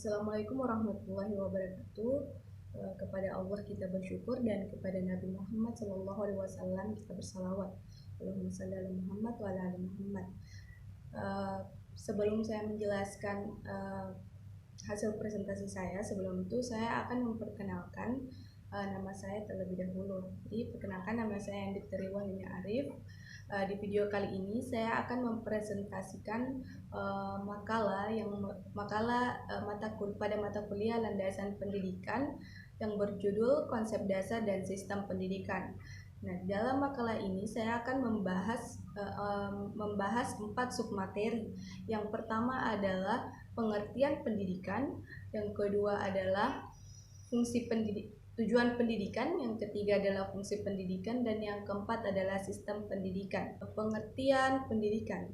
Assalamualaikum warahmatullahi wabarakatuh. Kepada Allah kita bersyukur dan kepada Nabi Muhammad SAW kita bersalawat. Allahumma shalli ala Muhammad wa ala ali Muhammad. Sebelum saya menjelaskan hasil presentasi saya, sebelum itu saya akan memperkenalkan nama saya terlebih dahulu. Jadi perkenalkan, nama saya Andi Triwani Arif. Di video kali ini saya akan mempresentasikan pada mata kuliah landasan pendidikan yang berjudul Konsep Dasar dan Sistem Pendidikan. Nah, dalam makalah ini saya akan membahas 4 submateri. Yang pertama adalah pengertian pendidikan, yang kedua adalah tujuan pendidikan, yang ketiga adalah fungsi pendidikan, dan yang keempat adalah sistem pendidikan. Pengertian pendidikan.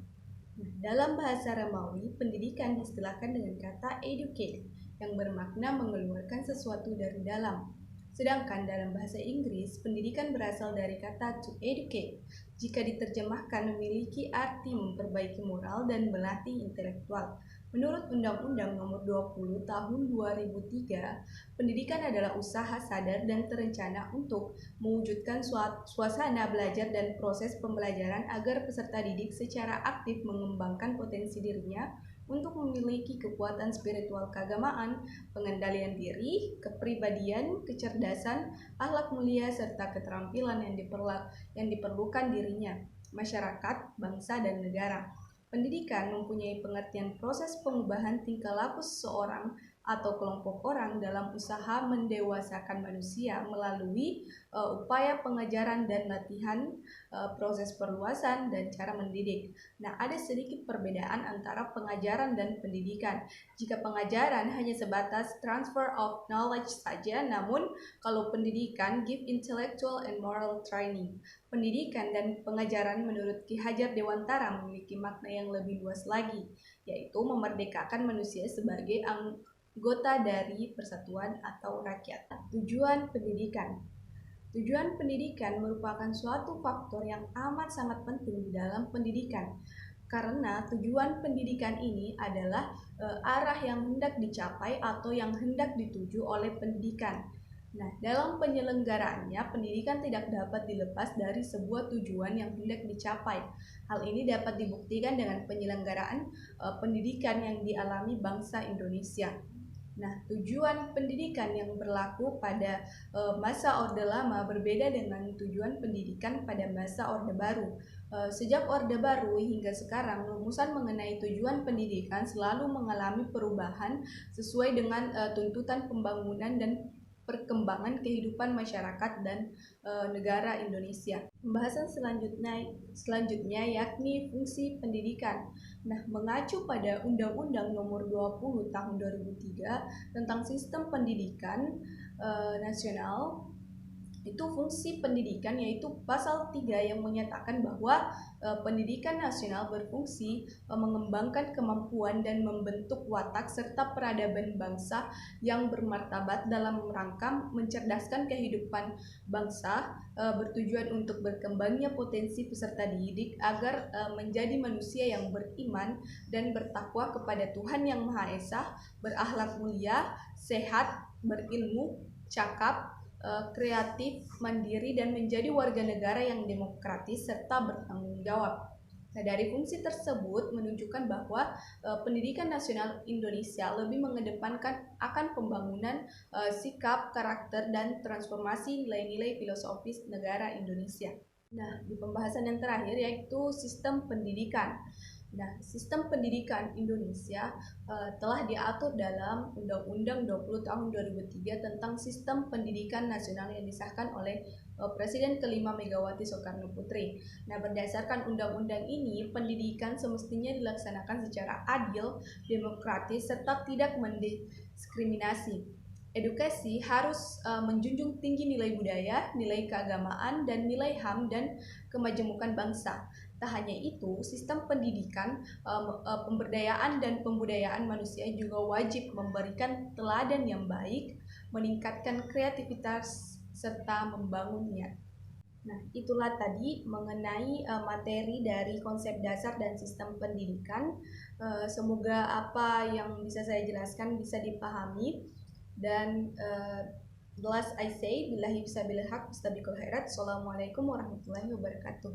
Dalam bahasa Romawi, pendidikan diistilahkan dengan kata educate, yang bermakna mengeluarkan sesuatu dari dalam. Sedangkan dalam bahasa Inggris, pendidikan berasal dari kata to educate. Jika diterjemahkan memiliki arti memperbaiki moral dan melatih intelektual. Menurut Undang-Undang Nomor 20 Tahun 2003, pendidikan adalah usaha sadar dan terencana untuk mewujudkan suasana belajar dan proses pembelajaran agar peserta didik secara aktif mengembangkan potensi dirinya untuk memiliki kekuatan spiritual keagamaan, pengendalian diri, kepribadian, kecerdasan, akhlak mulia, serta keterampilan yang diperlukan dirinya, masyarakat, bangsa, dan negara. Pendidikan mempunyai pengertian proses pengubahan tingkah laku seseorang atau kelompok orang dalam usaha mendewasakan manusia melalui upaya pengajaran dan latihan, proses perluasan, dan cara mendidik. Nah, ada sedikit perbedaan antara pengajaran dan pendidikan. Jika pengajaran hanya sebatas transfer of knowledge saja, namun kalau pendidikan give intellectual and moral training. Pendidikan dan pengajaran menurut Ki Hajar Dewantara memiliki makna yang lebih luas lagi, yaitu memerdekakan manusia sebagai anggota dari persatuan atau rakyat. Tujuan pendidikan. Tujuan pendidikan merupakan suatu faktor yang amat sangat penting di dalam pendidikan, karena tujuan pendidikan ini adalah arah yang hendak dicapai atau yang hendak dituju oleh pendidikan. Nah, dalam penyelenggaraannya, pendidikan tidak dapat dilepas dari sebuah tujuan yang hendak dicapai. Hal ini dapat dibuktikan dengan penyelenggaraan pendidikan yang dialami bangsa Indonesia. Nah, tujuan pendidikan yang berlaku pada masa Orde Lama berbeda dengan tujuan pendidikan pada masa Orde Baru. Sejak Orde Baru hingga sekarang, rumusan mengenai tujuan pendidikan selalu mengalami perubahan sesuai dengan tuntutan pembangunan dan perkembangan kehidupan masyarakat dan negara Indonesia. Pembahasan selanjutnya yakni fungsi pendidikan. Nah, mengacu pada Undang-Undang Nomor 20 Tahun 2003 tentang Sistem Pendidikan Nasional, itu fungsi pendidikan yaitu pasal 3 yang menyatakan bahwa pendidikan nasional berfungsi mengembangkan kemampuan dan membentuk watak serta peradaban bangsa yang bermartabat dalam rangka mencerdaskan kehidupan bangsa, bertujuan untuk berkembangnya potensi peserta didik agar menjadi manusia yang beriman dan bertakwa kepada Tuhan Yang Maha Esa, berakhlak mulia, sehat, berilmu, cakap, kreatif, mandiri, dan menjadi warga negara yang demokratis serta bertanggung jawab. Nah, dari fungsi tersebut menunjukkan bahwa pendidikan nasional Indonesia lebih mengedepankan akan pembangunan sikap, karakter, dan transformasi nilai-nilai filosofis negara Indonesia. Nah, di pembahasan yang terakhir yaitu sistem pendidikan. Nah, sistem pendidikan Indonesia telah diatur dalam Undang-Undang 20 Tahun 2003 tentang Sistem Pendidikan Nasional yang disahkan oleh Presiden kelima Megawati Soekarno Putri. Nah, berdasarkan undang-undang ini, pendidikan semestinya dilaksanakan secara adil, demokratis, serta tidak mendiskriminasi. Edukasi harus menjunjung tinggi nilai budaya, nilai keagamaan, dan nilai HAM dan kemajemukan bangsa. Tak hanya itu, sistem pendidikan, pemberdayaan dan pembudayaan manusia juga wajib memberikan teladan yang baik, meningkatkan kreativitas, serta membangunnya. Nah, itulah tadi mengenai materi dari konsep dasar dan sistem pendidikan. Semoga apa yang bisa saya jelaskan bisa dipahami. Dan last I say, billahi fisabilil haq, bistabikul khairat. Assalamualaikum warahmatullahi wabarakatuh.